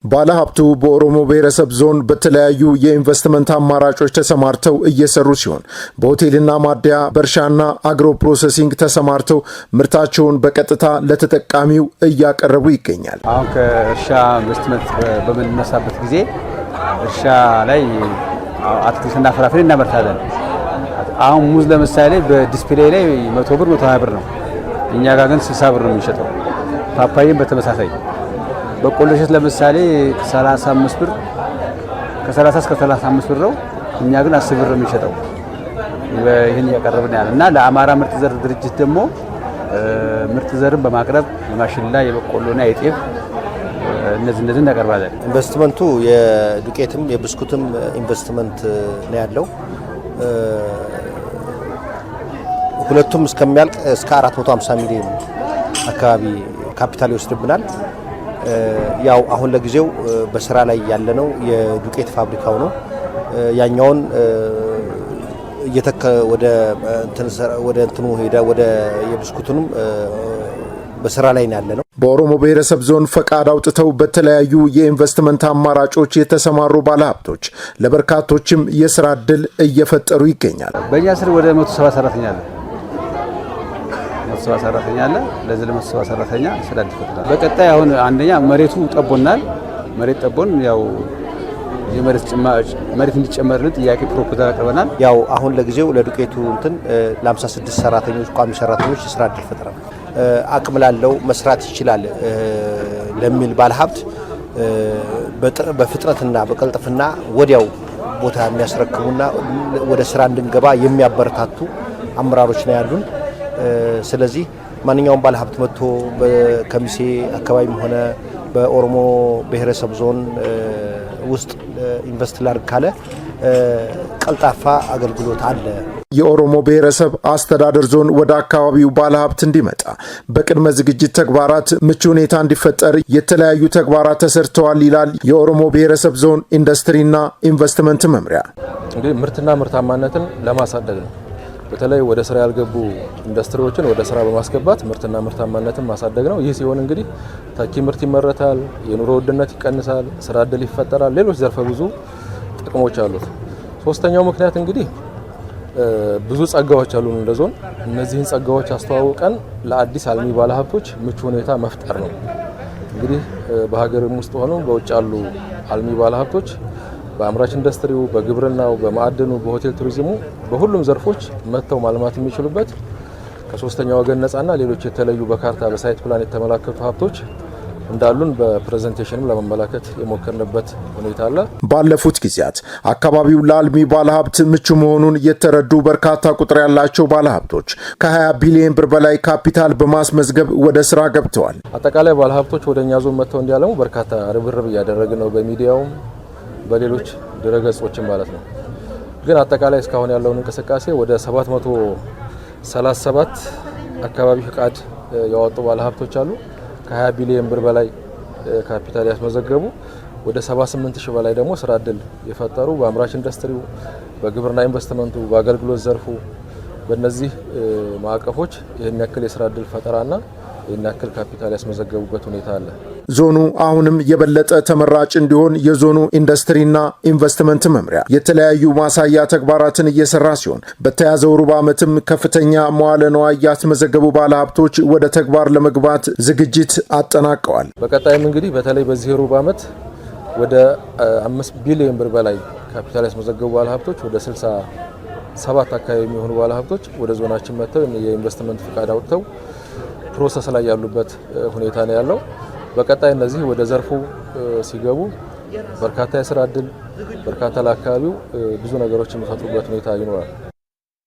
ባለሀብቱ በኦሮሞ ብሔረሰብ ዞን በተለያዩ የኢንቨስትመንት አማራጮች ተሰማርተው እየሰሩ ሲሆን በሆቴልና ማደያ በእርሻና አግሮ ፕሮሰሲንግ ተሰማርተው ምርታቸውን በቀጥታ ለተጠቃሚው እያቀረቡ ይገኛል። አሁን ከእርሻ ኢንቨስትመንት በምንነሳበት ጊዜ እርሻ ላይ አትክልትና ፍራፍሬ እናመርታለን። አሁን ሙዝ ለምሳሌ በዲስፕሌይ ላይ 100 ብር 120 ብር ነው። እኛ ጋር ግን 60 ብር ነው የሚሸጠው። ፓፓዬም በተመሳሳይ በቆሎ እሸት ለምሳሌ 35 ብር ከ30 እስከ 35 ብር ነው። እኛ ግን 10 ብር ነው የሚሸጠው። ይሄን ያቀርብን ያለ እና ለአማራ ምርጥ ዘር ድርጅት ደግሞ ምርጥ ዘርን በማቅረብ የማሽላ የበቆሎና የጤፍ እነዚህ እናቀርባለን። ኢንቨስትመንቱ የዱቄትም የብስኩትም ኢንቨስትመንት ነው ያለው። ሁለቱም እስከሚያልቅ እስከ 450 ሚሊዮን አካባቢ ካፒታል ይወስድብናል። ያው አሁን ለጊዜው በስራ ላይ ያለነው የዱቄት ፋብሪካው ነው። ያኛውን ወደ እንትኑ ሄዳ ወደ የብስኩቱንም በስራ ላይ ያለነው። በኦሮሞ ብሔረሰብ ዞን ፈቃድ አውጥተው በተለያዩ የኢንቨስትመንት አማራጮች የተሰማሩ ባለሀብቶች ለበርካቶችም የስራ ዕድል እየፈጠሩ ይገኛል። በእኛ ስር ወደ 170 ሰራተኛ አለ። 170 ሰራተኛ አለ። ለዚህ ለ170 ሰራተኛ ስራ ዕድል ፈጥሯል። በቀጣይ አሁን አንደኛ መሬቱ ጠቦናል። መሬት ጠቦን ያው መሬት እንዲጨመርልን ጥያቄ ፕሮፖዛል አቅርበናል። ያው አሁን ለጊዜው ለዱቄቱ ለ56 ሰራተኞች ቋሚ ሰራተኞች ስራ ዕድል ፈጥሯል። አቅም ላለው መስራት ይችላል ለሚል ባለሀብት በፍጥነትና በቀልጥፍና ወዲያው ቦታ የሚያስረክቡና ወደ ስራ እንድንገባ የሚያበረታቱ አመራሮች ነው ያሉን። ስለዚህ ማንኛውም ባለሀብት መጥቶ በከሚሴ አካባቢም ሆነ በኦሮሞ ብሔረሰብ ዞን ውስጥ ኢንቨስት ላድርግ ካለ ቀልጣፋ አገልግሎት አለ። የኦሮሞ ብሔረሰብ አስተዳደር ዞን ወደ አካባቢው ባለሀብት እንዲመጣ በቅድመ ዝግጅት ተግባራት ምቹ ሁኔታ እንዲፈጠር የተለያዩ ተግባራት ተሰርተዋል ይላል የኦሮሞ ብሔረሰብ ዞን ኢንዱስትሪና ኢንቨስትመንት መምሪያ። እንግዲህ ምርትና ምርታማነትን ለማሳደግ ነው። በተለይ ወደ ስራ ያልገቡ ኢንዱስትሪዎችን ወደ ስራ በማስገባት ምርትና ምርታማነትን ማሳደግ ነው። ይህ ሲሆን እንግዲህ ተኪ ምርት ይመረታል፣ የኑሮ ውድነት ይቀንሳል፣ ስራ ዕድል ይፈጠራል፣ ሌሎች ዘርፈ ብዙ ጥቅሞች አሉት። ሶስተኛው ምክንያት እንግዲህ ብዙ ጸጋዎች አሉን እንደ ዞን። እነዚህን ጸጋዎች አስተዋውቀን ለአዲስ አልሚ ባለሀብቶች ምቹ ሁኔታ መፍጠር ነው። እንግዲህ በሀገርም ውስጥ ሆነው በውጭ ያሉ አልሚ ባለሀብቶች በአምራች ኢንዱስትሪው፣ በግብርናው፣ በማዕድኑ፣ በሆቴል ቱሪዝሙ በሁሉም ዘርፎች መጥተው ማልማት የሚችሉበት ከሶስተኛ ወገን ነፃና ሌሎች የተለዩ በካርታ በሳይት ፕላን የተመላከቱ ሀብቶች እንዳሉን በፕሬዘንቴሽንም ለመመላከት የሞከርንበት ሁኔታ አለ። ባለፉት ጊዜያት አካባቢው ለአልሚ ባለሀብት ምቹ መሆኑን የተረዱ በርካታ ቁጥር ያላቸው ባለሀብቶች ከ20 ቢሊዮን ብር በላይ ካፒታል በማስመዝገብ ወደ ስራ ገብተዋል። አጠቃላይ ባለሀብቶች ወደኛ ዞን መጥተው እንዲያለሙ በርካታ ርብርብ እያደረግን ነው፣ በሚዲያውም በሌሎች ድረገጾችም ማለት ነው። ግን አጠቃላይ እስካሁን ያለውን እንቅስቃሴ ወደ 737 አካባቢ ፍቃድ ያወጡ ባለሀብቶች አሉ። ከ20 ቢሊዮን ብር በላይ ካፒታል ያስመዘገቡ ወደ 78,000 በላይ ደግሞ ስራ ዕድል የፈጠሩ በአምራች ኢንዱስትሪው፣ በግብርና ኢንቨስትመንቱ፣ በአገልግሎት ዘርፉ በእነዚህ ማዕቀፎች ይህን ያክል የስራ ዕድል ፈጠራና ይህን ያክል ካፒታል ያስመዘገቡበት ሁኔታ አለ። ዞኑ አሁንም የበለጠ ተመራጭ እንዲሆን የዞኑ ኢንዱስትሪና ኢንቨስትመንት መምሪያ የተለያዩ ማሳያ ተግባራትን እየሰራ ሲሆን በተያዘው ሩብ ዓመትም ከፍተኛ መዋለ ንዋይ ያስመዘገቡ ባለሀብቶች ወደ ተግባር ለመግባት ዝግጅት አጠናቀዋል። በቀጣይም እንግዲህ በተለይ በዚህ ሩብ ዓመት ወደ 5 ቢሊዮን ብር በላይ ካፒታል ያስመዘገቡ ባለሀብቶች ወደ 67 አካባቢ የሚሆኑ ባለሀብቶች ወደ ዞናችን መጥተው የኢንቨስትመንት ፍቃድ አውጥተው ፕሮሰስ ላይ ያሉበት ሁኔታ ነው ያለው። በቀጣይ እነዚህ ወደ ዘርፉ ሲገቡ በርካታ የስራ ዕድል፣ በርካታ ለአካባቢው ብዙ ነገሮች የሚፈጥሩበት ሁኔታ ይኖራል።